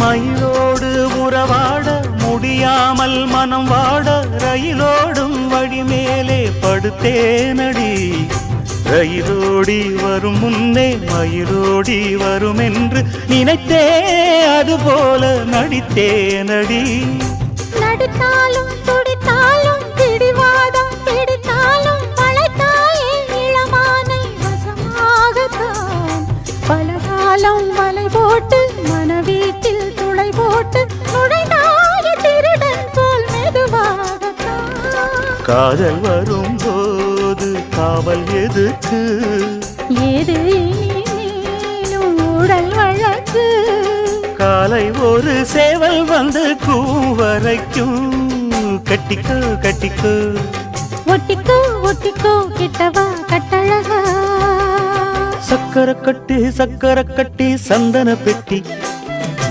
மயிலோடு உறவாட முடியாமல் மனம் வாட ரயிலோடும் வழி மேலே படுத்தேனடி. ரயிலோடி வரும் முன்னே மயிலோடி வரும் என்று நினைத்தே அதுபோல நடித்தேனடி. நடித்தாலும் துடித்தாலும் பிடிவாதம் பிடித்தாலும் மலைத்தாயே இளமானை வசமாகத்தான். பலகாலம் வலை போட்டு மனவீட்டில் துளை போட்டு நுழைந்தாய திருடன் போல் மெதுவாகத்தான். காதல் வரும்போது காவல் எதுக்கு? ஏது நீனும் உடல் வழக்கு. காலை ஒரு சேவல் வந்து கூவரைக்கும். கட்டிக்கோ கட்டிக்கோ ஒட்டிக்கோ ஒட்டிக்கோ கிட்டவா கட்டழகா. சக்கரை கட்டி சந்தன பெட்டி